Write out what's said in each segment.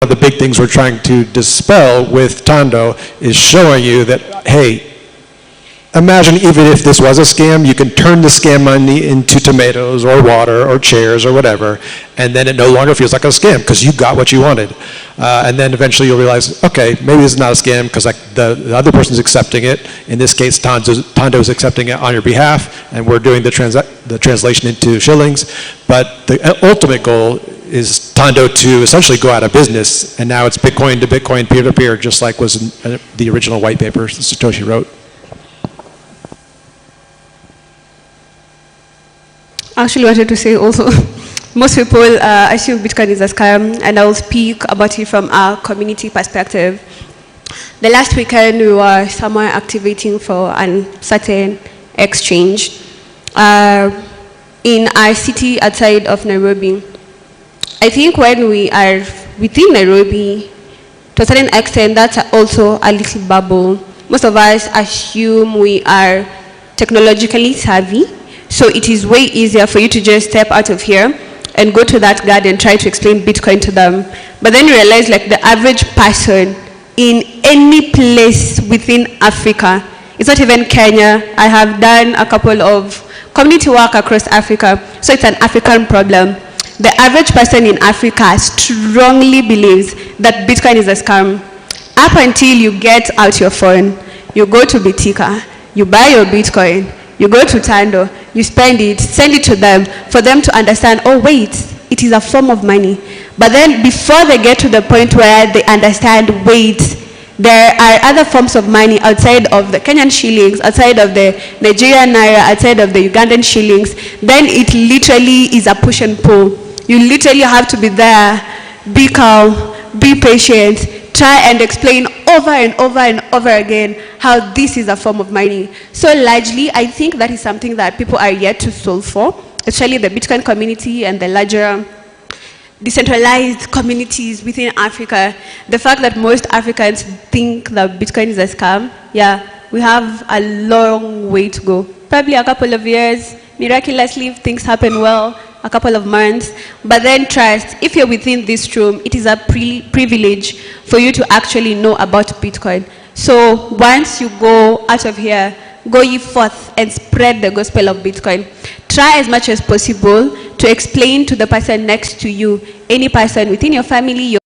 of the big things we're trying to dispel with Tondo is showing you that, hey, imagine even if this was a scam, you can turn the scam money into tomatoes or water or chairs or whatever, and then it no longer feels like a scam because you got what you wanted. And then eventually you'll realize, okay, maybe this is not a scam because like the other person's accepting it. In this case, Tondo's accepting it on your behalf, and we're doing the translation into shillings. But the ultimate goal is Tondo to essentially go out of business, and now it's Bitcoin to Bitcoin, peer-to-peer, just like was in the original white paper Satoshi wrote. I actually wanted to say also, most people assume Bitcoin is a scam, and I'll speak about it from our community perspective. The last weekend, we were somewhere activating for a certain exchange in our city outside of Nairobi. I think when we are within Nairobi, to a certain extent, that's also a little bubble. Most of us assume we are technologically savvy, so it is way easier for you to just step out of here and go to that garden and try to explain Bitcoin to them. But then you realize like the average person in any place within Africa, it's not even Kenya. I have done a couple of community work across Africa, so it's an African problem. The average person in Africa strongly believes that Bitcoin is a scam. Up until you get out your phone, you go to Bitika, you buy your Bitcoin, you go to Tondo, you spend it, send it to them, for them to understand, oh wait, it is a form of money. But then before they get to the point where they understand, wait, there are other forms of money outside of the Kenyan shillings, outside of the Nigerian naira, outside of the Ugandan shillings, then it literally is a push and pull. You literally have to be there, be calm, be patient, try and explain over and over and over again how this is a form of money. So largely, I think that is something that people are yet to solve for, especially the Bitcoin community and the larger decentralized communities within Africa. The fact that most Africans think that Bitcoin is a scam, yeah, we have a long way to go. Probably a couple of years, miraculously, if things happen well, a couple of months. But then trust, if you're within this room, it is a privilege for you to actually know about Bitcoin. So once you go out of here, go ye forth and spread the gospel of Bitcoin. Try as much as possible to explain to the person next to you, any person within your family,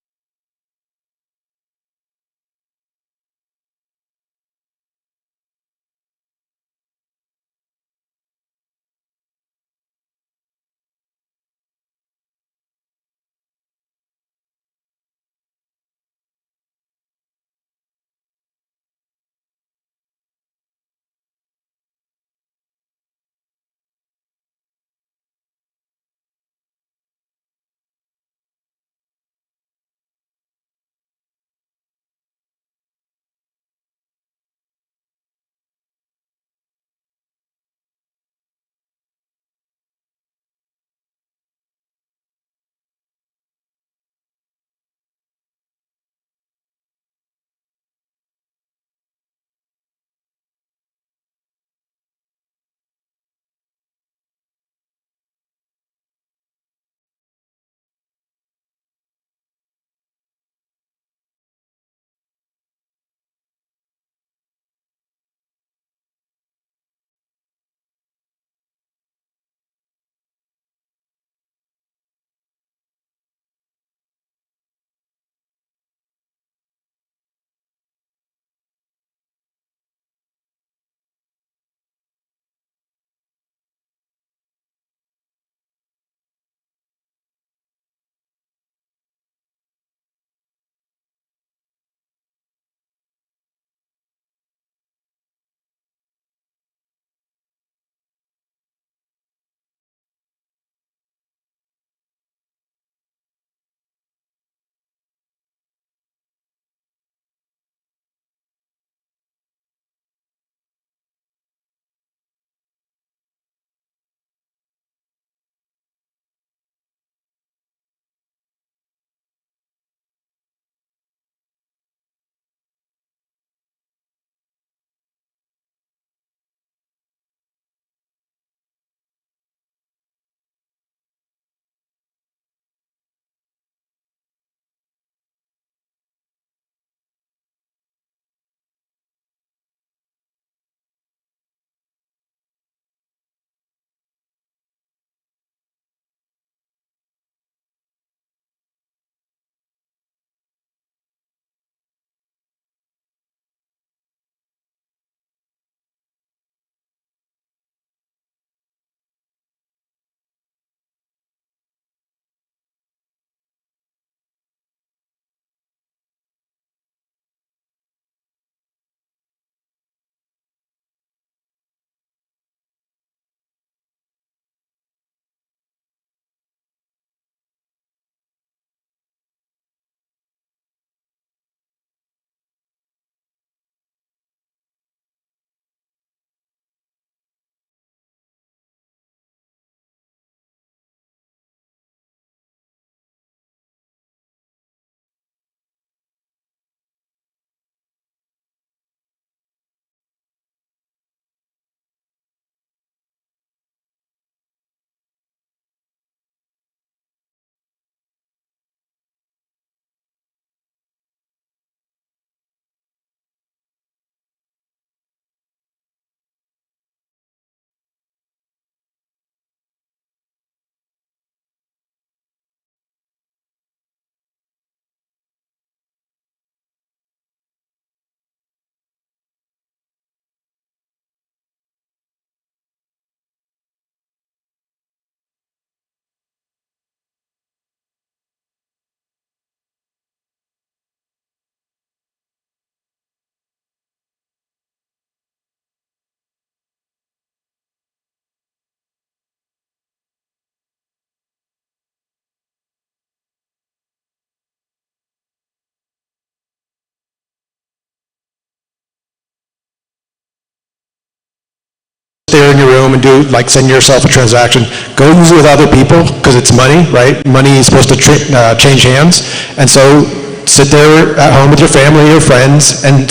there in your room and do, like, send yourself a transaction. Go use it with other people, because it's money, right? Money is supposed to change hands. And so sit there at home with your family, your friends, and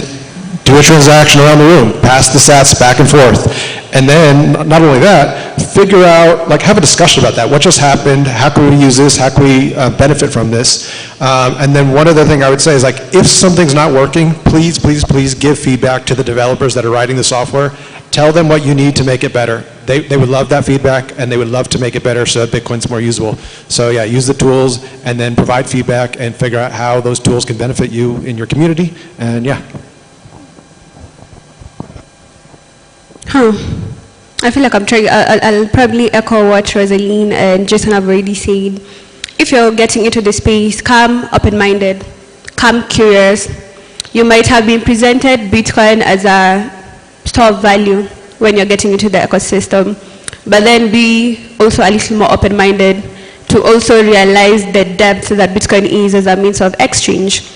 do a transaction around the room. Pass the sats back and forth. And then, not only that, figure out, like, have a discussion about that. What just happened? How can we use this? How can we benefit from this? And then one other thing I would say is, like, if something's not working, please, please, please give feedback to the developers that are writing the software. Tell them what you need to make it better. They would love that feedback, and they would love to make it better so that Bitcoin's more usable. So yeah, use the tools, and then provide feedback, and figure out how those tools can benefit you in your community, and yeah. I feel like I'll probably echo what Rosaline and Jason have already said. If you're getting into the space, come open-minded, come curious. You might have been presented Bitcoin as a store of value when you're getting into the ecosystem, but then be also a little more open-minded to also realize the depth that Bitcoin is as a means of exchange.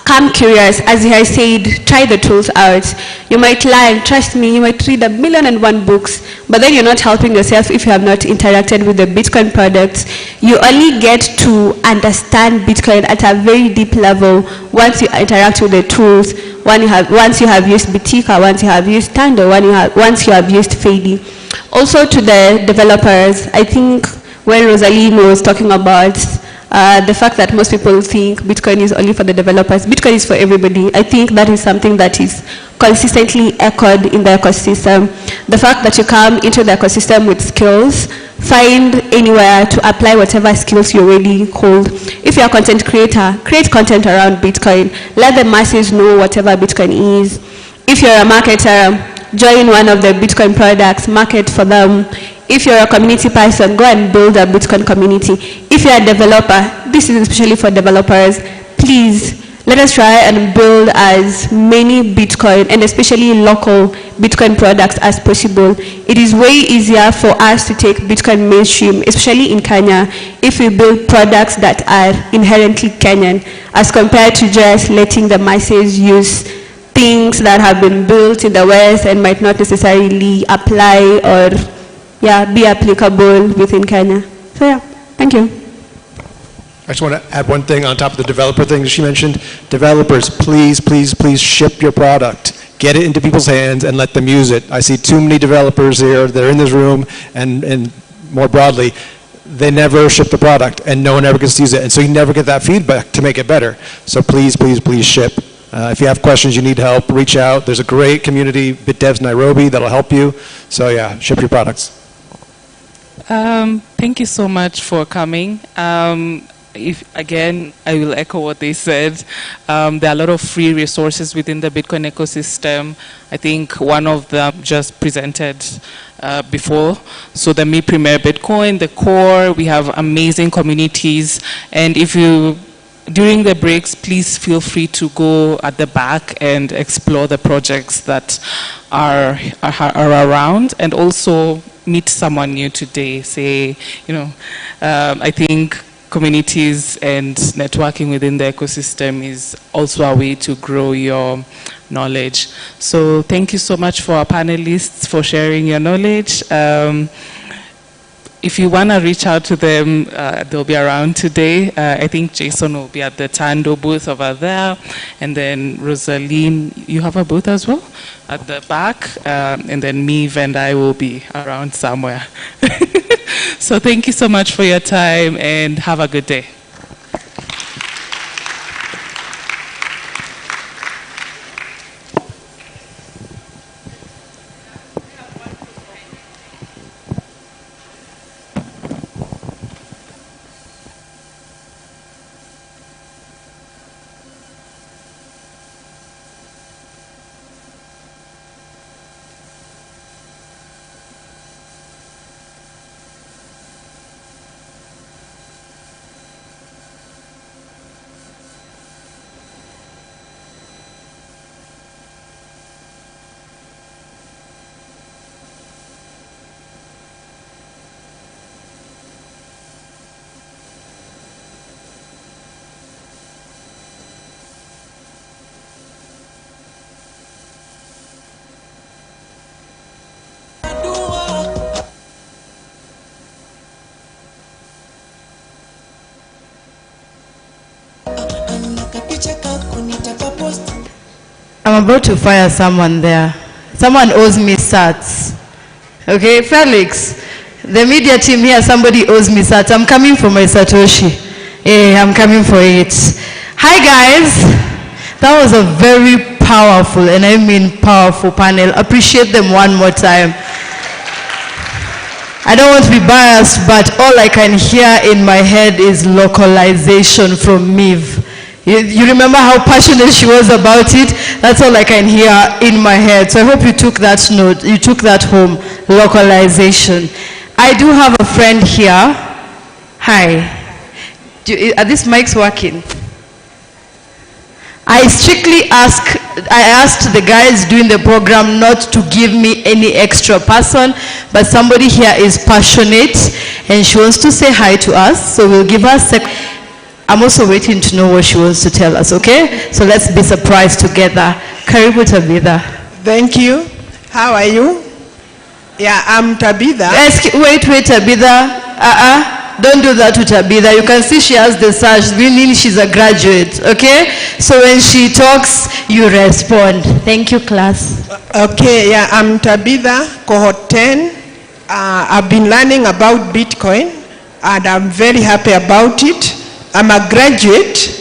Come curious, as I said, try the tools out. You might learn, trust me, you might read 1,000,001 books, but then you're not helping yourself if you have not interacted with the Bitcoin products. You only get to understand Bitcoin at a very deep level once you interact with the tools, once you have used Bitika, once you have used Tando, once you have used Fady. Also to the developers, I think when Rosaline was talking about the fact that most people think Bitcoin is only for the developers, Bitcoin is for everybody. I think that is something that is consistently echoed in the ecosystem. The fact that you come into the ecosystem with skills, find anywhere to apply whatever skills you already hold. If you're a content creator, create content around Bitcoin. Let the masses know whatever Bitcoin is. If you're a marketer, join one of the Bitcoin products, market for them. If you're a community person, go and build a Bitcoin community. If you're a developer, this is especially for developers, please let us try and build as many Bitcoin and especially local Bitcoin products as possible. It is way easier for us to take Bitcoin mainstream, especially in Kenya, if we build products that are inherently Kenyan, as compared to just letting the masses use things that have been built in the West and might not necessarily apply or be applicable within Kenya. So yeah, thank you. I just want to add one thing on top of the developer thing that she mentioned. Developers, please, please, please ship your product. Get it into people's hands and let them use it. I see too many developers here that are in this room and more broadly, they never ship the product and no one ever gets to use it. And so you never get that feedback to make it better. So please, please, please ship. If you have questions, you need help, reach out. There's a great community, BitDevs Nairobi, that'll help you. So yeah, ship your products. Thank you so much for coming. Again, I will echo what they said. There are a lot of free resources within the Bitcoin ecosystem. I think one of them just presented before. So the Me Premier Bitcoin, the core, we have amazing communities. And if you, during the breaks, please feel free to go at the back and explore the projects that are around, and also meet someone new today. Say, I think communities and networking within the ecosystem is also a way to grow your knowledge. So thank you so much for our panelists for sharing your knowledge. If you want to reach out to them, they'll be around today. I think Jason will be at the Tando booth over there. And then Rosaline, you have a booth as well at the back. And then me and I will be around somewhere. So thank you so much for your time and have a good day. I'm about to fire someone there. Someone owes me sats. Okay, Felix, the media team here, somebody owes me sats. I'm coming for my Satoshi. Yeah, I'm coming for it. Hi guys. That was a very powerful, and I mean powerful panel. Appreciate them one more time. I don't want to be biased, but all I can hear in my head is localization from Miv. You remember how passionate she was about it? That's all I can hear in my head. So I hope you took that note, you took that home, localization. I do have a friend here. Hi. Are these mics working? I asked the guys doing the program not to give me any extra person, but somebody here is passionate and she wants to say hi to us, so we'll give her a sec. I'm also waiting to know what she wants to tell us, okay? So let's be surprised together. Karibu Tabitha. Thank you. How are you? Yeah, I'm Tabitha. Wait, Tabitha. Don't do that to Tabitha. You can see she has the sash, meaning she's a graduate, okay? So when she talks, you respond. Thank you, class. Okay, yeah, I'm Tabitha, cohort 10. I've been learning about Bitcoin, and I'm very happy about it. I'm a graduate,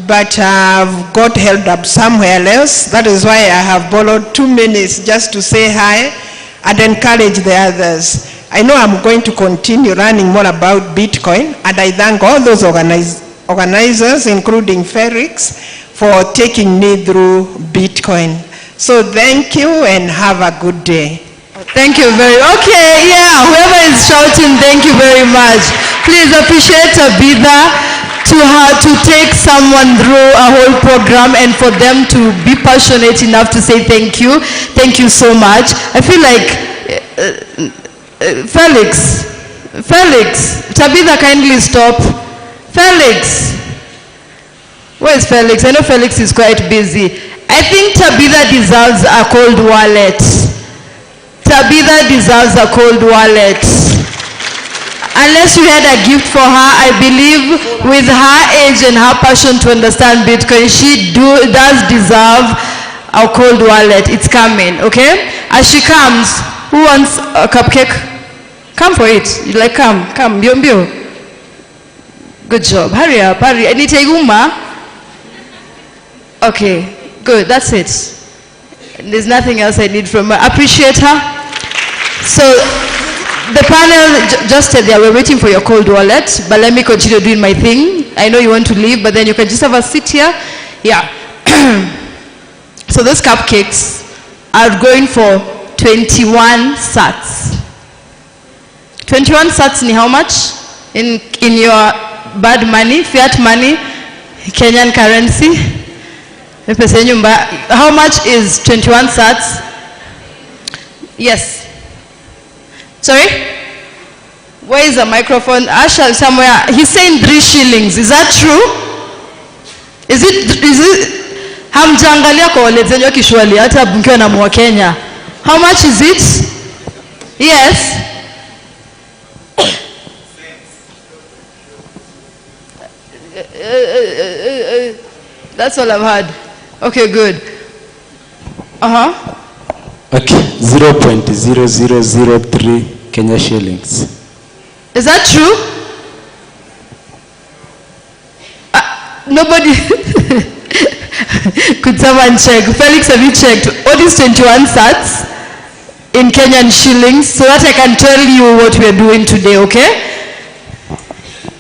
but I've got held up somewhere else. That is why I have borrowed 2 minutes just to say hi and encourage the others. I know I'm going to continue learning more about Bitcoin, and I thank all those organizers, including Felix, for taking me through Bitcoin. So thank you and have a good day. Thank you okay, yeah, whoever is shouting, thank you very much. Please appreciate Tabitha to take someone through a whole program and for them to be passionate enough to say thank you. Thank you so much. I feel like Felix, Tabitha, kindly stop. Felix, where is Felix? I know Felix is quite busy. I think Tabitha deserves a cold wallet. Tabitha deserves a cold wallet. Unless you had a gift for her, I believe with her age and her passion to understand Bitcoin, she does deserve a cold wallet. It's coming, okay? As she comes, who wants a cupcake? Come for it. You like come, bio. Good job. Hurry up, hurry. Anitaiguma? Okay, good. That's it. There's nothing else I need from her. Appreciate her. So the panel just said there, we're waiting for your cold wallet, but let me continue doing my thing. I know you want to leave, but then you can just have a seat here. Yeah. So those cupcakes are going for 21 sats. 21 sats ni how much? In your bad money, fiat money, Kenyan currency? How much is 21 sats? Yes. Sorry? Where is the microphone? Asha somewhere. He's saying 3 shillings. Is that true? Is it? Hamjangalia kwa wale zenyo kishwali hata mkiwa na mwa Kenya. How much is it? Yes. That's all I've heard. Okay, good. Okay, 0.0003 Kenya shillings. Is that true? Nobody. Could someone check? Felix, have you checked? What is 21 sats in Kenyan shillings so that I can tell you what we are doing today, okay?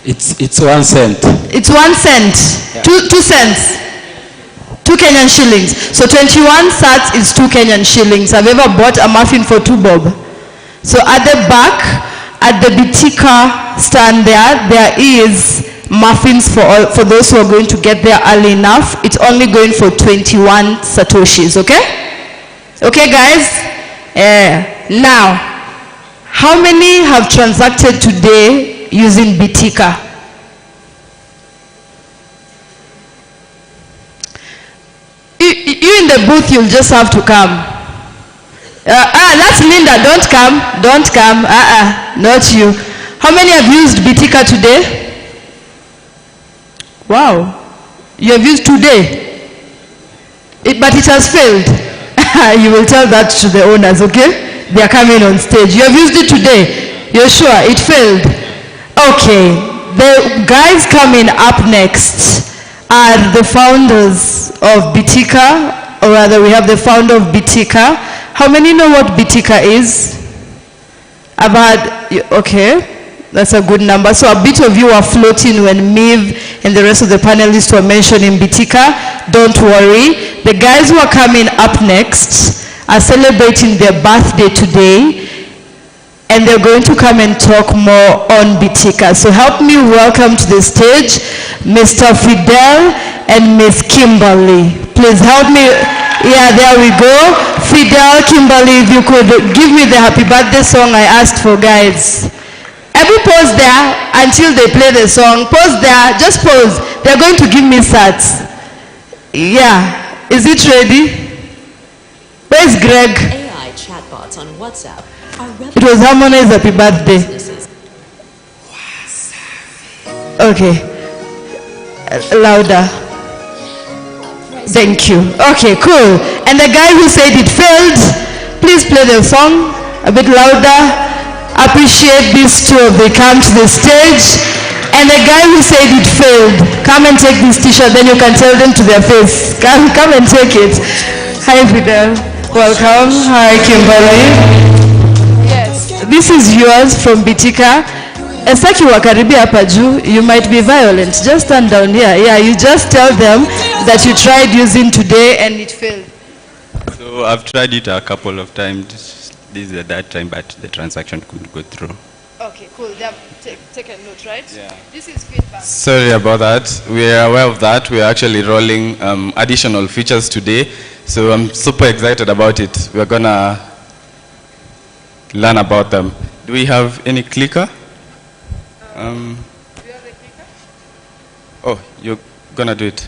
It's 1 cent. It's 1 cent. Yeah. 2 cents. 2 Kenyan shillings. So 21 sats is 2 Kenyan shillings. I've ever bought a muffin for 2 bob. So at the back, at the Bitika stand there is muffins for those who are going to get there early enough. It's only going for 21 satoshis, okay? Okay, guys? Now, how many have transacted today using Bitika? You in the booth, you'll just have to come. That's Linda. Don't come. Not you. How many have used Bitika today? Wow. You have used today, but it has failed. You will tell that to the owners, okay? They are coming on stage. You have used it today. You're sure it failed? Okay. The guys coming up next are the founders of Bitika, or rather we have the founder of Bitika. How many know what Bitika is? I've had, okay. That's a good number. So a bit of you are floating when Miv and the rest of the panelists were mentioning Bitika. Don't worry. The guys who are coming up next are celebrating their birthday today, and they're going to come and talk more on Bitika. So help me welcome to the stage Mr. Fidel and Miss Kimberly. Please help me. Yeah, there we go. Fidel, Kimberly, if you could give me the happy birthday song I asked for, guys. Every pause there until they play the song. Pause there, just pause. They're going to give me sats. Yeah, is it ready? Where's Greg? AI chatbots on WhatsApp are It was Harmonize happy birthday. Okay, louder. Thank you. Okay, cool. And the guy who said it failed, please play the song a bit louder. Appreciate these two if they come to the stage. And the guy who said it failed, come and take this t-shirt, then you can tell them to their face. Come and take it. Hi, Fidel. Welcome. Hi, Kimberly. Yes. This is yours from Bitika. Esaki wakaribia hapa juu, you might be violent. Just stand down here. Yeah, you just tell them that you tried using today and it failed. So I've tried it a couple of times. This is that time, but the transaction couldn't go through. Okay, cool. They have taken note, right? Yeah. This is feedback. Sorry about that. We are aware of that. We are actually rolling additional features today. So I'm super excited about it. We're going to learn about them. Do we have any clicker? Do you have a clicker? Oh, you're going to do it.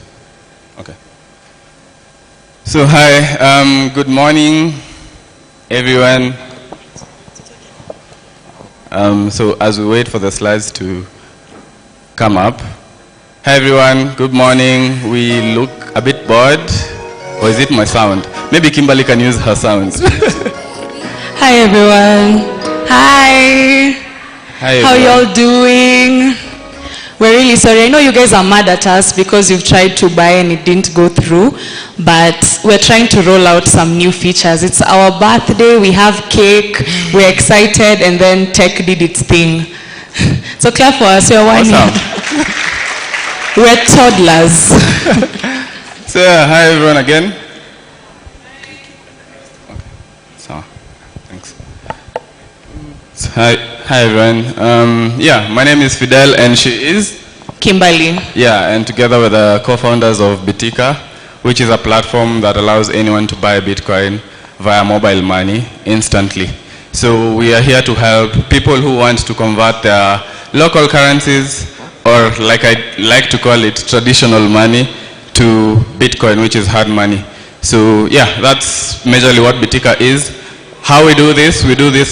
Okay. So hi, good morning, everyone. So as we wait for the slides to come up. Hi everyone, good morning. We look a bit bored. Or is it my sound? Maybe Kimberly can use her sound. Hi everyone. Hi. Hi everyone. How y'all doing? We're really sorry. I know you guys are mad at us because you've tried to buy and it didn't go through, but we're trying to roll out some new features. It's our birthday, we have cake, we're excited, and then tech did its thing. So clap for us, we're whining. Awesome. We're toddlers. So hi everyone again. Okay. So, thanks. So, hi everyone. Yeah, my name is Fidel and she is? Kimberly. Yeah, and together with the co-founders of Bitika, which is a platform that allows anyone to buy Bitcoin via mobile money instantly. So we are here to help people who want to convert their local currencies, or like I like to call it, traditional money, to Bitcoin, which is hard money. So yeah, that's majorly what Bitika is. How we do this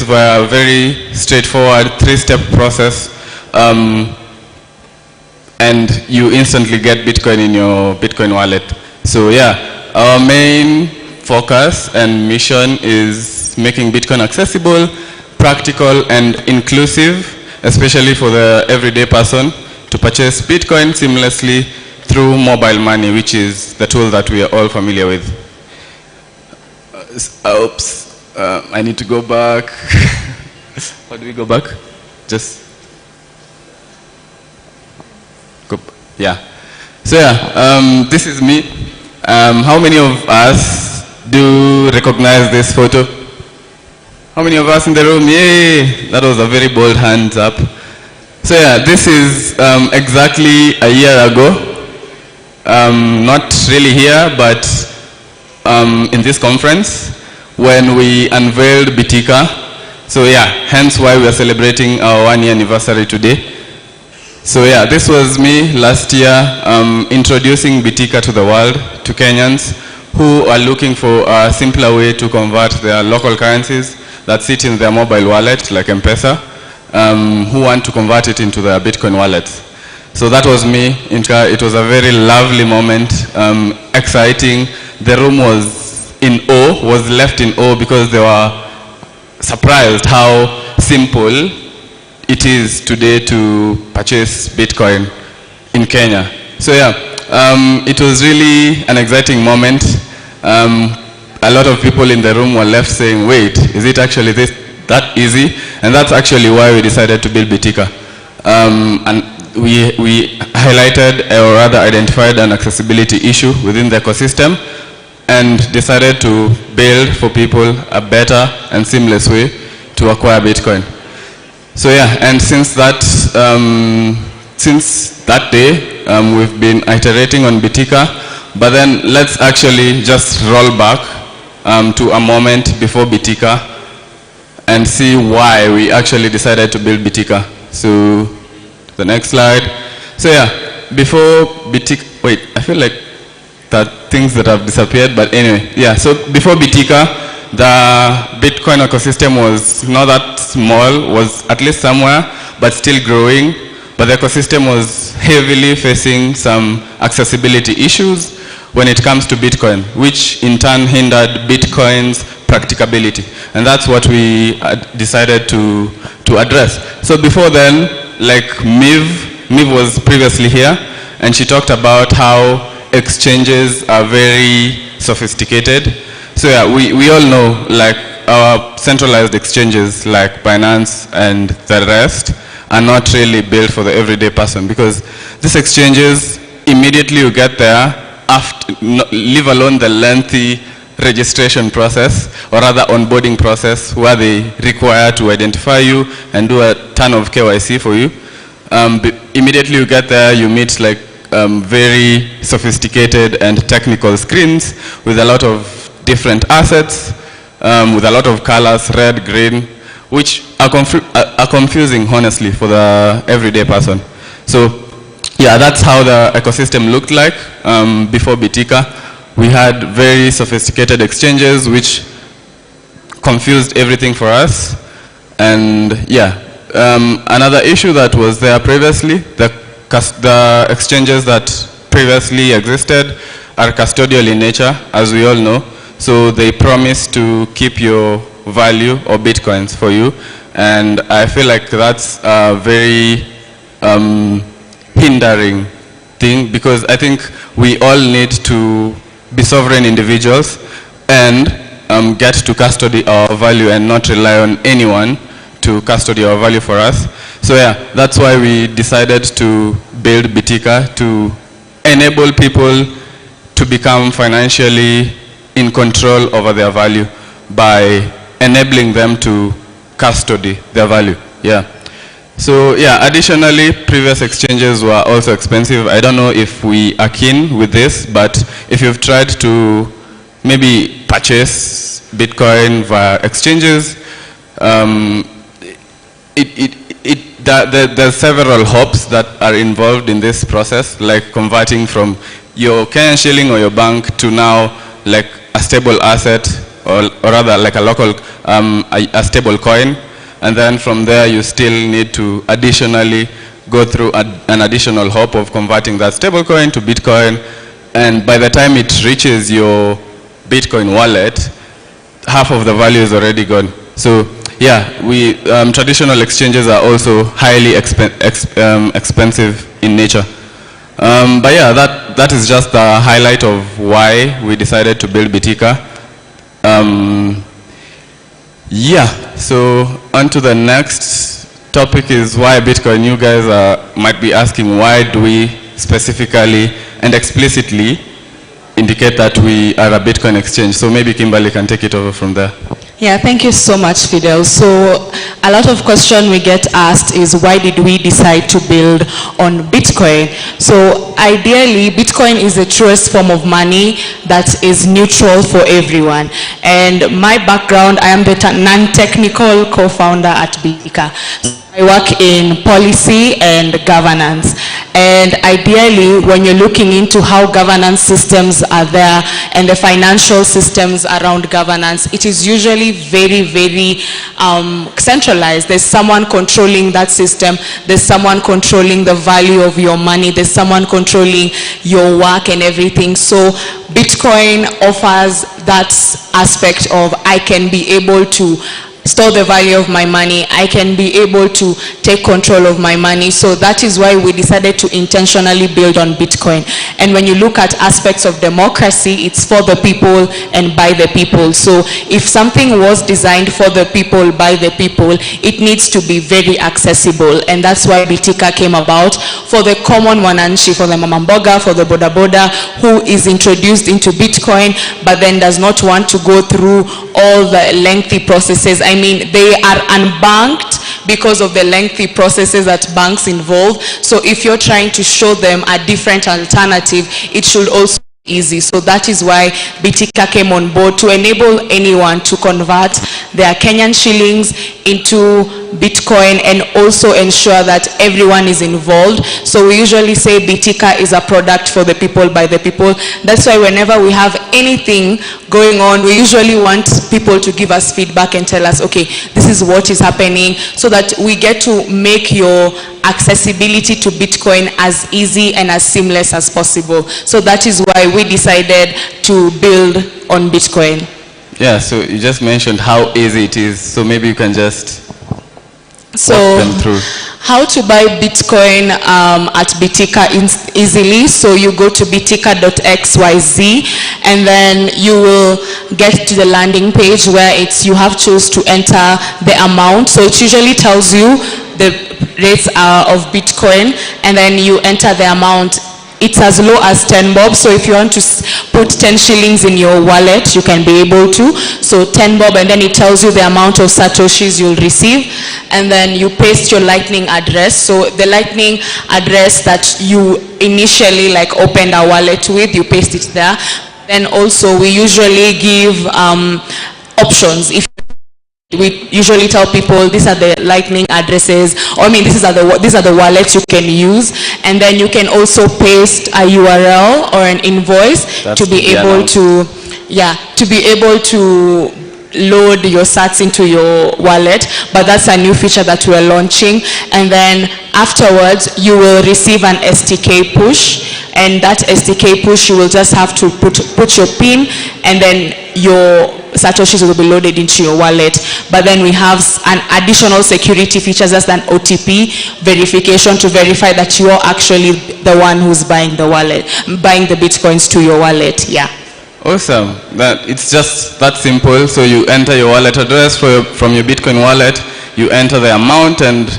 via a very straightforward 3-step process. And you instantly get Bitcoin in your Bitcoin wallet. So yeah, our main focus and mission is making Bitcoin accessible, practical, and inclusive, especially for the everyday person, to purchase Bitcoin seamlessly through mobile money, which is the tool that we are all familiar with. Oops, I need to go back. How do we go back? Just go. Yeah. So yeah, this is me. How many of us do recognize this photo? How many of us in the room? Yay! That was a very bold hands up. So yeah, this is exactly a year ago. Not really here, but in this conference when we unveiled Bitika. So yeah, hence why we are celebrating our 1-year anniversary today. So yeah, this was me last year introducing Bitika to the world, to Kenyans who are looking for a simpler way to convert their local currencies that sit in their mobile wallet, like M-Pesa, who want to convert it into their Bitcoin wallets. So that was me. It was a very lovely moment, exciting. The room was in awe, was left in awe because they were surprised how simple it is today to purchase Bitcoin in Kenya. So yeah, it was really an exciting moment. A lot of people in the room were left saying, wait, is it actually that easy? And that's actually why we decided to build Bitika. And we highlighted, or rather identified, an accessibility issue within the ecosystem and decided to build for people a better and seamless way to acquire Bitcoin. So yeah, and since that day, we've been iterating on Bitika, but then let's actually just roll back to a moment before Bitika and see why we actually decided to build Bitika. So the next slide. So yeah, before Bitika, wait, I feel like that things that have disappeared, but anyway, yeah, so before Bitika, the Bitcoin ecosystem was not that small, was at least somewhere, but still growing. But the ecosystem was heavily facing some accessibility issues when it comes to Bitcoin, which in turn hindered Bitcoin's practicability. And that's what we decided to address. So before then, like Miv was previously here, and she talked about how exchanges are very sophisticated. So yeah, we all know, like, our centralized exchanges like Binance and the rest are not really built for the everyday person, because these exchanges, immediately you get there, leave alone the lengthy registration process, or rather onboarding process, where they require to identify you and do a ton of KYC for you. Immediately you get there, you meet like very sophisticated and technical screens with a lot of different assets, with a lot of colors, red, green, which are confusing, honestly, for the everyday person. So yeah, that's how the ecosystem looked like before Bitika. We had very sophisticated exchanges which confused everything for us. And yeah, another issue that was there previously, the exchanges that previously existed are custodial in nature, as we all know. So they promise to keep your value or Bitcoins for you. And I feel like that's a very hindering thing, because I think we all need to be sovereign individuals and get to custody our value and not rely on anyone to custody our value for us. So yeah, that's why we decided to build Bitika, to enable people to become financially in control over their value by enabling them to custody their value. Yeah. So yeah, additionally, previous exchanges were also expensive. I don't know if we are keen with this, but if you've tried to maybe purchase Bitcoin via exchanges, there's several hops that are involved in this process, like converting from your Kenyan shilling or your bank to now like a stable asset, or rather like a local, a stable coin. And then from there, you still need to additionally go through an additional hop of converting that stablecoin to Bitcoin. And by the time it reaches your Bitcoin wallet, half of the value is already gone. So yeah, traditional exchanges are also highly expensive in nature. But yeah, that is just the highlight of why we decided to build Bitika. Yeah, so on to the next topic is why Bitcoin. You guys might be asking, why do we specifically and explicitly indicate that we are a Bitcoin exchange? So maybe Kimberly can take it over from there. Yeah, thank you so much, Fidel. So a lot of question we get asked is, why did we decide to build on Bitcoin? So ideally, Bitcoin is the truest form of money that is neutral for everyone. And my background, I am the non-technical co-founder at Bitika. I I work in policy and governance. And ideally, when you're looking into how governance systems are there and the financial systems around governance, it is usually very, very centralized. There's someone controlling that system. There's someone controlling the value of your money. There's someone controlling your work and everything. So Bitcoin offers that aspect of I can be able to store the value of my money. I can be able to take control of my money. So that is why we decided to intentionally build on Bitcoin. And when you look at aspects of democracy, it's for the people and by the people. So if something was designed for the people, by the people, it needs to be very accessible. And that's why Bitika came about, for the common wananchi, for the mamamboga, for the boda boda, who is introduced into Bitcoin, but then does not want to go through all the lengthy processes. I mean, they are unbanked because of the lengthy processes that banks involve. So if you're trying to show them a different alternative, it should also be easy. So that is why Bitika came on board, to enable anyone to convert their Kenyan shillings into Bitcoin and also ensure that everyone is involved. So we usually say Bitika is a product for the people, by the people. That's why whenever we have anything going on, we usually want people to give us feedback and tell us, okay, this is what is happening, so that we get to make your accessibility to Bitcoin as easy and as seamless as possible. So that is why we decided to build on Bitcoin. Yeah, so you just mentioned how easy it is, so maybe you can just So walk them through. how to buy Bitcoin at Bitika easily. So you go to bitika.xyz and then you will get to the landing page where you have to enter the amount. So it usually tells you the rates of Bitcoin, and then you enter the amount. It's as low as 10 bob. So if you want to put 10 shillings in your wallet, you can be able to. So 10 bob, and then it tells you the amount of satoshis you'll receive. And then you paste your Lightning address. So the Lightning address that you initially opened a wallet with, you paste it there. Then also we usually give options. If we usually tell people these are the Lightning addresses, or these are the wallets you can use, and then you can also paste a URL or an invoice to be able to load your sats into your wallet. But that's a new feature that we're launching. And then afterwards you will receive an SDK push, and that SDK push you will just have to put your PIN, and then your satoshis will be loaded into your wallet. But then we have an additional security features, as an OTP verification to verify that you are actually the one who's buying the Bitcoins to your wallet. Yeah. Awesome. It's just that simple. So you enter your wallet address from your Bitcoin wallet, you enter the amount and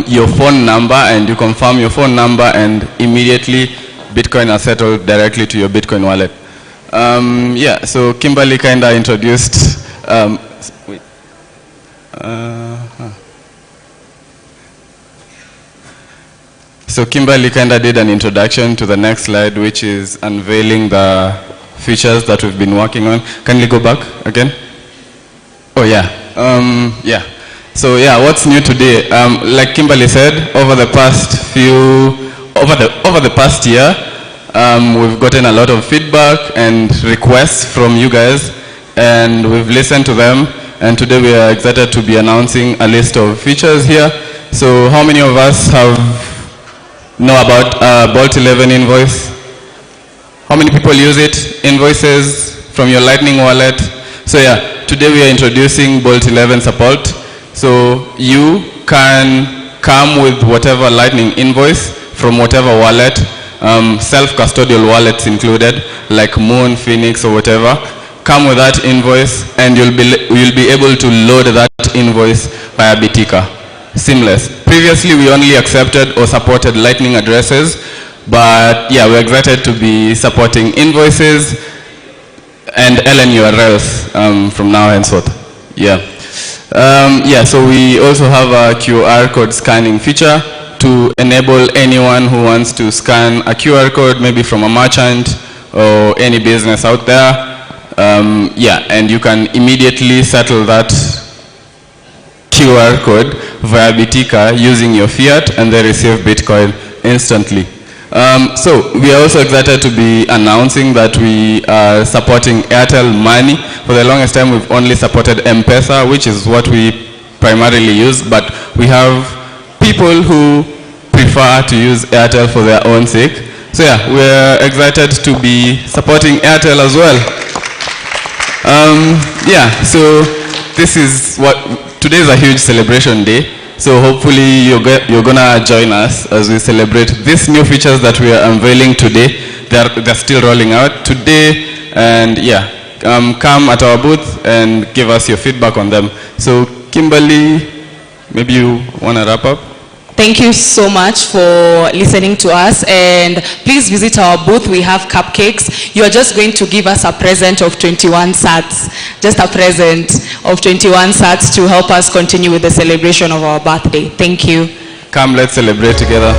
your phone number, and you confirm your phone number, and immediately Bitcoin are settled directly to your Bitcoin wallet. Yeah, so Kimberly kind of introduced, So Kimberly kind of did an introduction to the next slide, which is unveiling the features that we've been working on. Can you go back again? Oh yeah, yeah. So yeah, what's new today? Like Kimberly said, over the past year, we've gotten a lot of feedback and requests from you guys, and we've listened to them. And today we are excited to be announcing a list of features here. So how many of us know about Bolt 11 invoice? How many people use it? Invoices from your Lightning wallet. So yeah, today we are introducing Bolt 11 support. So you can come with whatever Lightning invoice from whatever wallet, self-custodial wallets included, like Moon, Phoenix, or whatever. Come with that invoice, and you'll be able to load that invoice via Bitika. Seamless. Previously, we only accepted or supported Lightning addresses, but yeah, we're excited to be supporting invoices and LN URLs from now henceforth. Yeah. Yeah, so we also have a QR code scanning feature to enable anyone who wants to scan a QR code, maybe from a merchant or any business out there. Yeah, and you can immediately settle that QR code via Bitika using your fiat, and they receive Bitcoin instantly. So we are also excited to be announcing that we are supporting Airtel Money. For the longest time, we've only supported M-Pesa, which is what we primarily use, but we have people who prefer to use Airtel for their own sake. So yeah, we're excited to be supporting Airtel as well. Yeah, so this is today is a huge celebration day. So hopefully you're gonna join us as we celebrate these new features that we are unveiling today. They're still rolling out today, and yeah, come at our booth and give us your feedback on them. So Kimberly, maybe you wanna wrap up? Thank you so much for listening to us, and please visit our booth. We have cupcakes. You are just going to give us a present of 21 sats, just a present of 21 sats to help us continue with the celebration of our birthday. Thank you. Come, let's celebrate together.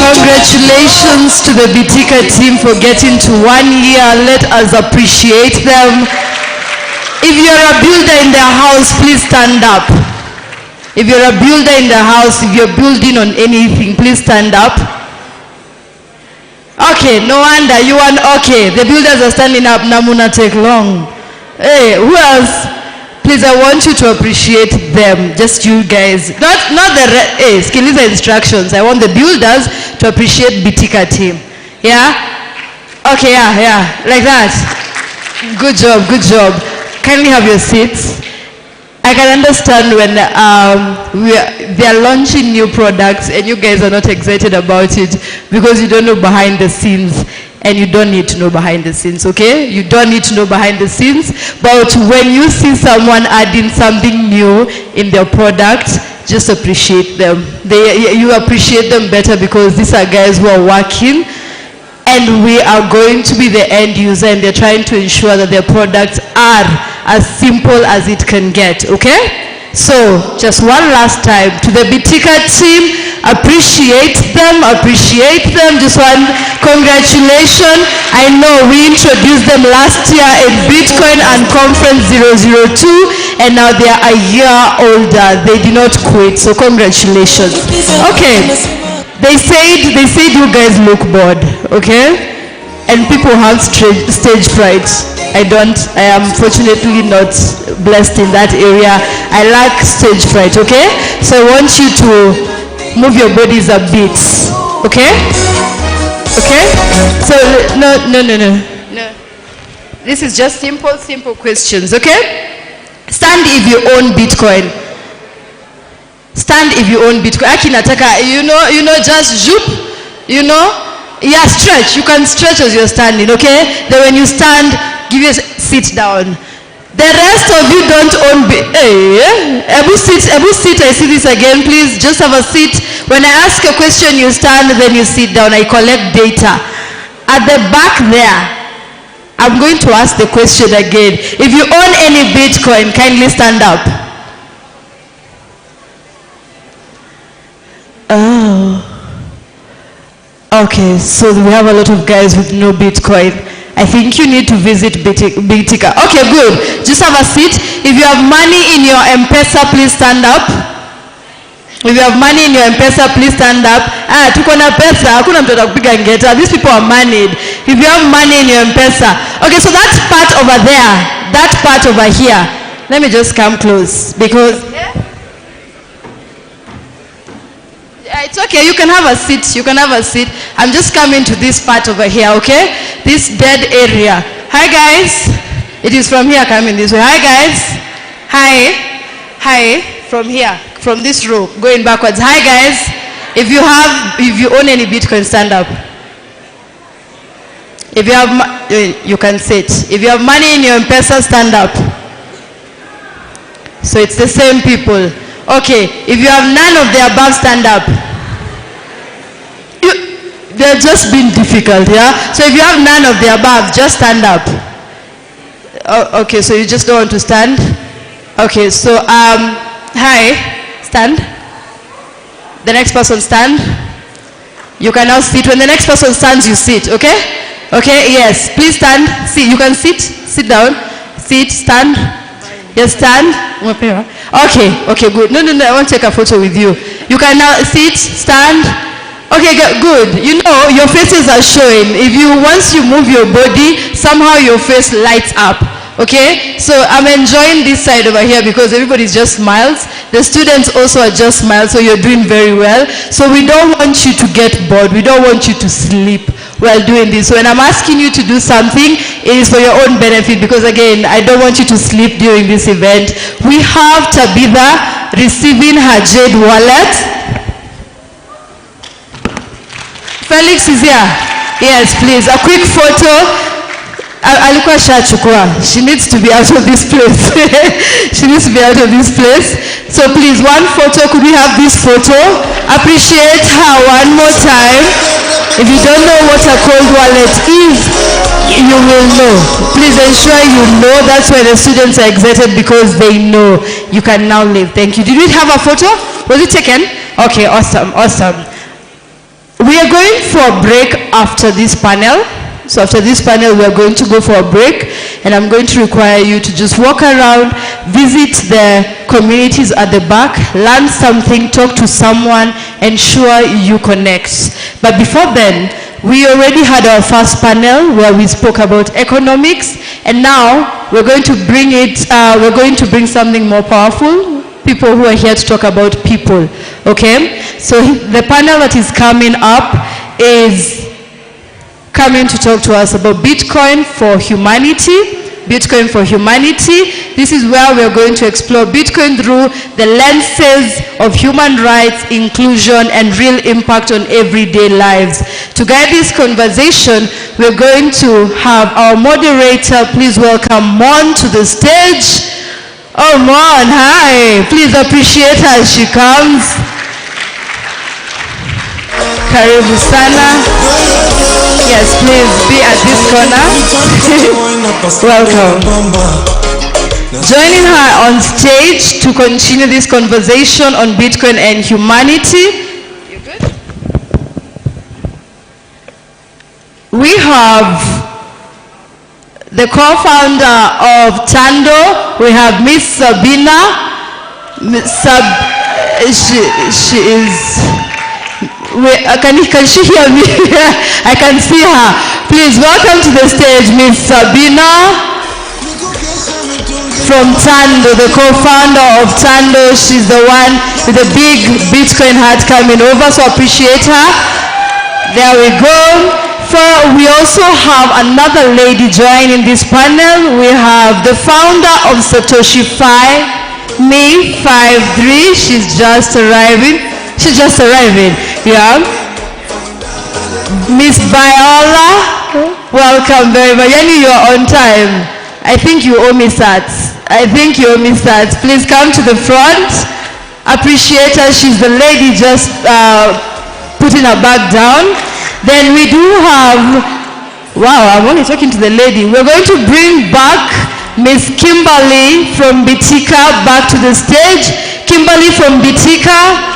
Congratulations to the Bitika team for getting to 1 year. Let us appreciate them. If you're a builder in the house, please stand up. If you're a builder in the house, if you're building on anything, please stand up. Okay, no wonder you want, okay, the builders are standing up, Namuna take long. Hey, who else? Please, I want you to appreciate them, just you guys. Not the, hey, Skiliza instructions. I want the builders to appreciate Bitika team. Yeah? Okay, yeah, like that. Good job, good job. Kindly have your seats. I can understand when they are launching new products and you guys are not excited about it because you don't know behind the scenes, and you don't need to know behind the scenes, okay? You don't need to know behind the scenes, but when you see someone adding something new in their product, just appreciate them. You appreciate them better because these are guys who are working, and we are going to be the end user, and they're trying to ensure that their products are as simple as it can get, okay? So, just one last time, to the Bitika team, appreciate them, just one congratulations. I know we introduced them last year in Bitcoin and Conference 002, and now they are a year older. They did not quit, so congratulations. Okay. They said you guys look bored, okay? And people have stage fright. I am fortunately not blessed in that area. I lack stage fright, okay? So I want you to move your bodies a bit, okay? Okay? So, no. This is just simple questions, okay? Stand if you own Bitcoin. Stand if you own Bitcoin. Akinataka, just zoop, yeah, stretch. You can stretch as you're standing, okay? Then when you stand, give you a sit down. The rest of you don't own Ebu sit, I see this again, please. Just have a seat. When I ask a question, you stand, then you sit down. I collect data. At the back there, I'm going to ask the question again. If you own any Bitcoin, kindly stand up. Oh. Okay, so we have a lot of guys with no Bitcoin. I think you need to visit Bitika. Okay, good. Just have a seat. If you have money in your M-Pesa, please stand up. If you have money in your M-Pesa, please stand up. Tuko na pesa, hakuna mtu atakupiga ngeta. These people are moneyed. If you have money in your M-Pesa. Okay, so that part over there, that part over here. Let me just come close because it's okay, you can have a seat, I'm just coming to this part over here, okay? This bed area. Hi guys. It is from here coming this way. Hi guys. Hi. From here, from this row, going backwards. Hi guys. If you own any Bitcoin, stand up. If you have, you can sit. If you have money in your M-Pesa, stand up. So it's the same people. Okay, if you have none of the above, stand up. they're just being difficult, yeah? So if you have none of the above, just stand up. Oh, okay, so you just don't want to stand? Okay, so, hi, stand. The next person stand. You can now sit. When the next person stands, you sit, okay? Okay, yes, please stand. See, you can sit down. Sit, stand. Yes, stand. Okay, good. No, I want to take a photo with you. You can now sit, stand. Okay, good. You know, your faces are showing. Once you move your body, somehow your face lights up. Okay? So I'm enjoying this side over here because everybody's just smiles. The students also are just smiles, so you're doing very well. So we don't want you to get bored. We don't want you to sleep while doing this. So when I'm asking you to do something, it is for your own benefit because, again, I don't want you to sleep during this event. We have Tabitha receiving her jade wallet. Felix is here. Yes, please. A quick photo. Alikuwa shachukua. She needs to be out of this place. She needs to be out of this place. So please, one photo. Could we have this photo? Appreciate her one more time. If you don't know what a cold wallet is, you will know. Please ensure you know. That's why the students are excited because they know. You can now leave. Thank you. Did we have a photo? Was it taken? Okay, awesome. We are going for a break after this panel. So after this panel, we are going to go for a break, and I'm going to require you to just walk around, visit the communities at the back, learn something, talk to someone, ensure you connect. But before then, we already had our first panel where we spoke about economics, and now we're going to bring something more powerful. People who are here to talk about people, okay? So the panel that is coming up is coming to talk to us about Bitcoin for humanity. Bitcoin for humanity. This is where we're going to explore Bitcoin through the lenses of human rights, inclusion, and real impact on everyday lives. To guide this conversation, we're going to have our moderator. Please welcome Mon to the stage. Oh, Mon, hi. Please appreciate her as she comes. Karibu sana. Yes, please be at this corner. Welcome. Joining her on stage to continue this conversation on Bitcoin and humanity. You good? We have the co-founder of Tando. We have Miss Sabina. She is... Can she hear me? I can see her. Please welcome to the stage Miss Sabina from Tando, the co-founder of Tando. She's the one with the big Bitcoin hat coming over, so appreciate her. There we go. We also have another lady joining this panel. We have the founder of Satoshi Me 53. She's just arriving. Yeah. Miss Viola, welcome very much. Yani, you're on time. I think you owe me sats. Please come to the front. Appreciate her. She's the lady just putting her bag down. Then we do have, wow, I'm only talking to the lady. We're going to bring back Miss Kimberly from Bitika back to the stage. Kimberly from Bitika.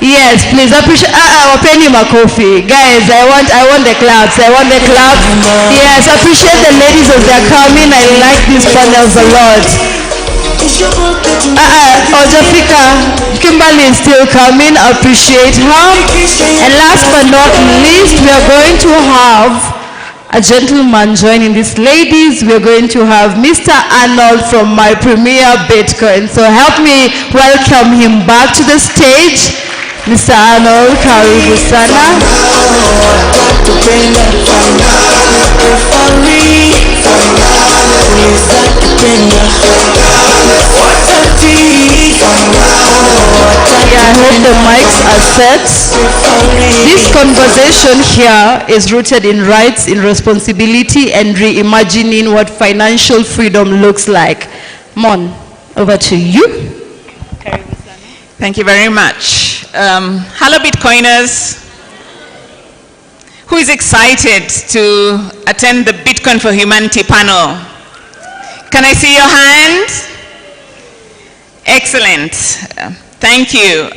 Yes, please appreciate. Penny Makofi, guys. I want the claps. Yes, appreciate the ladies as they're coming. I like these panels a lot. Ojafika, Kimberly is still coming. Appreciate her. And last but not least, we are going to have a gentleman joining these ladies. We're going to have Mr. Arnold from My Premier Bitcoin. So help me welcome him back to the stage. Mr. Arnold, karibu sana. Yeah, I hope the mics are set. This conversation here is rooted in rights, in responsibility, and reimagining what financial freedom looks like. Mon, over to you. Thank you very much. Hello, Bitcoiners. Who is excited to attend the Bitcoin for Humanity panel? Can I see your hand? Excellent. Thank you.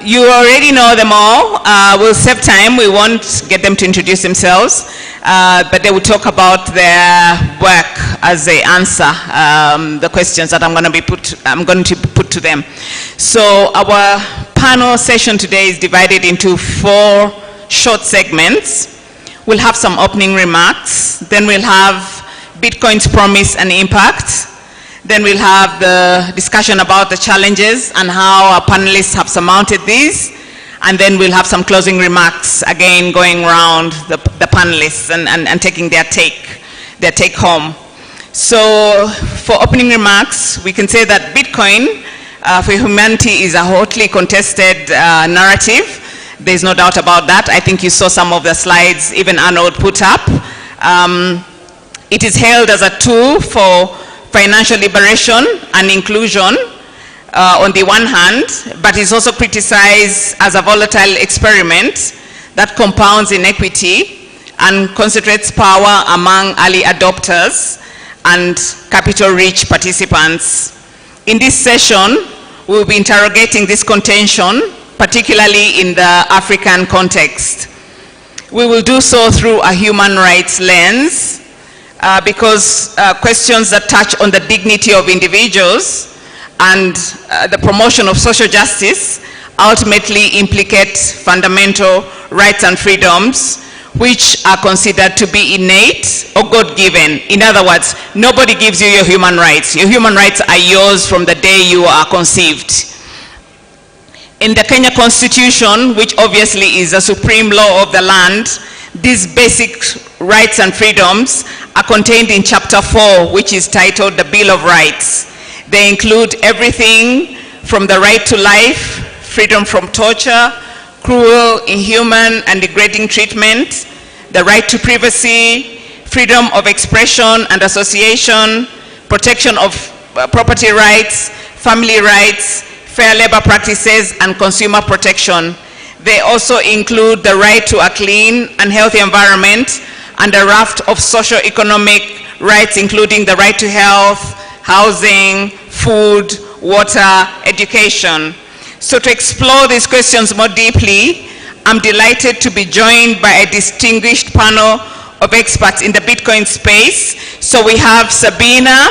You already know them all. We'll save time. We won't get them to introduce themselves, but they will talk about their work as they answer the questions that I'm going to put to them. So our panel session today is divided into 4 short segments. We'll have some opening remarks. Then we'll have Bitcoin's promise and impact. Then we'll have the discussion about the challenges and how our panelists have surmounted these. And then we'll have some closing remarks, again going around the panelists and taking their take home. So for opening remarks, we can say that Bitcoin for humanity is a hotly contested narrative. There's no doubt about that. I think you saw some of the slides even Arnold put up. It is hailed as a tool for financial liberation and inclusion on the one hand, but is also criticized as a volatile experiment that compounds inequity and concentrates power among early adopters and capital-rich participants. In this session, we'll be interrogating this contention, particularly in the African context. We will do so through a human rights lens, because questions that touch on the dignity of individuals and the promotion of social justice ultimately implicate fundamental rights and freedoms which are considered to be innate or God-given. In other words, nobody gives you your human rights. Your human rights are yours from the day you are conceived. In the Kenya Constitution, which obviously is the supreme law of the land, these basic rights and freedoms are contained in Chapter 4, which is titled the Bill of Rights. They include everything from the right to life, freedom from torture, cruel, inhuman, and degrading treatment, the right to privacy, freedom of expression and association, protection of property rights, family rights, fair labor practices, and consumer protection. They also include the right to a clean and healthy environment and a raft of socio-economic rights, including the right to health, housing, food, water, education. So to explore these questions more deeply, I'm delighted to be joined by a distinguished panel of experts in the Bitcoin space. So we have Sabina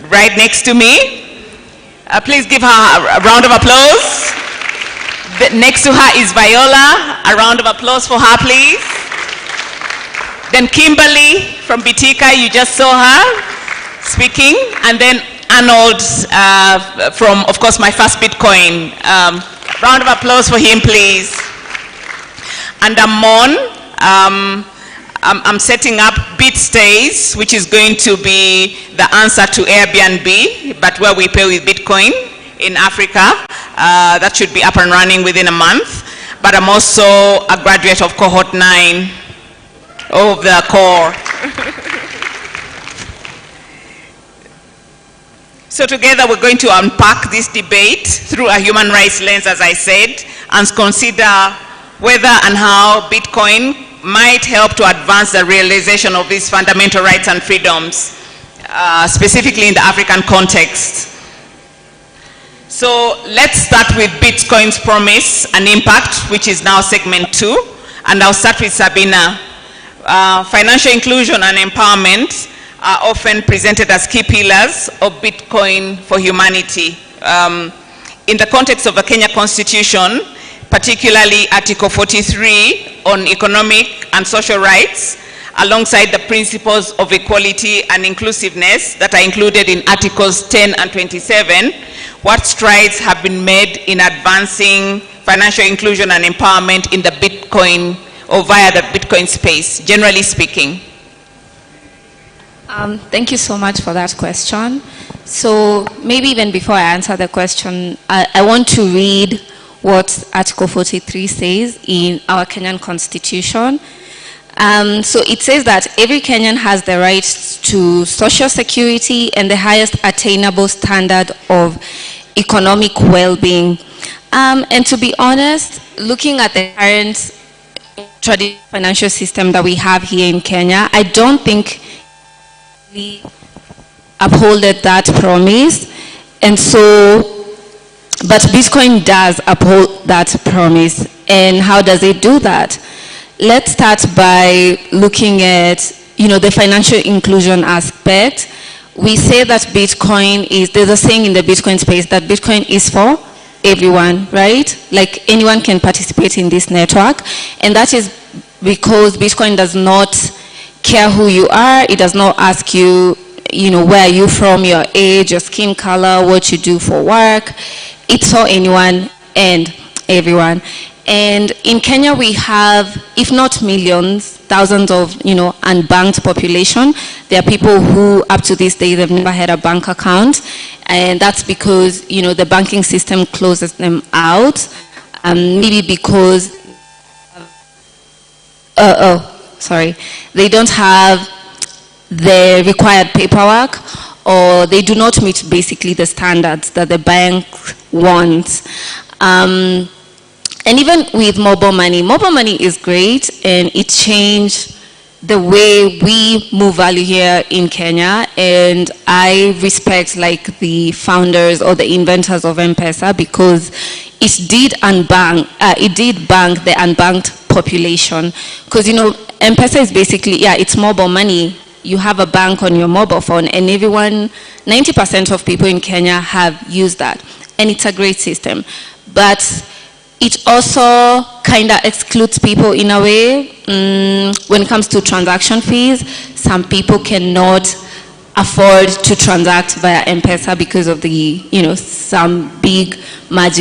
right next to me. Please give her a round of applause. Next to her is Viola. A round of applause for her, please. Then Kimberly from Bitika, you just saw her speaking. And then Arnold from, of course, My First Bitcoin. Round of applause for him, please. And I'm setting up BitStays, which is going to be the answer to Airbnb, but where we pay with Bitcoin in Africa. That should be up and running within a month. But I'm also a graduate of cohort 9 of the core. So together we're going to unpack this debate through a human rights lens, as I said, and consider whether and how Bitcoin might help to advance the realization of these fundamental rights and freedoms, specifically in the African context. So let's start with Bitcoin's promise and impact, which is now segment 2. And I'll start with Sabina. Financial inclusion and empowerment are often presented as key pillars of Bitcoin for humanity. In the context of the Kenya Constitution, particularly Article 43 on economic and social rights, alongside the principles of equality and inclusiveness that are included in Articles 10 and 27, what strides have been made in advancing financial inclusion and empowerment in the Bitcoin or via the Bitcoin space, generally speaking? Thank you so much for that question. So maybe even before I answer the question, I want to read what Article 43 says in our Kenyan Constitution. So it says that every Kenyan has the right to social security and the highest attainable standard of economic well-being. And to be honest, looking at the current traditional financial system that we have here in Kenya. I don't think we upholded that promise. And so, but Bitcoin does uphold that promise. And how does it do that? Let's start by looking at, the financial inclusion aspect. We say that Bitcoin is, there's a saying in the Bitcoin space that Bitcoin is for everyone, right? Like anyone can participate in this network. And that is because Bitcoin does not care who you are. It does not ask you, where are you from, your age, your skin color, what you do for work. It's for anyone and everyone. And in Kenya, we have, if not millions, thousands of, unbanked population. There are people who, up to this day, they've never had a bank account. And that's because, the banking system closes them out. Maybe because, they don't have the required paperwork, or they do not meet basically the standards that the bank wants. And even with mobile money is great, and it changed the way we move value here in Kenya. And I respect the founders or the inventors of M-Pesa, because it did bank the unbanked population. Because M-Pesa is basically, it's mobile money. You have a bank on your mobile phone, and 90% of people in Kenya have used that. And it's a great system. But it also kind of excludes people in a way. When it comes to transaction fees, some people cannot afford to transact via M-Pesa because of the, some big margin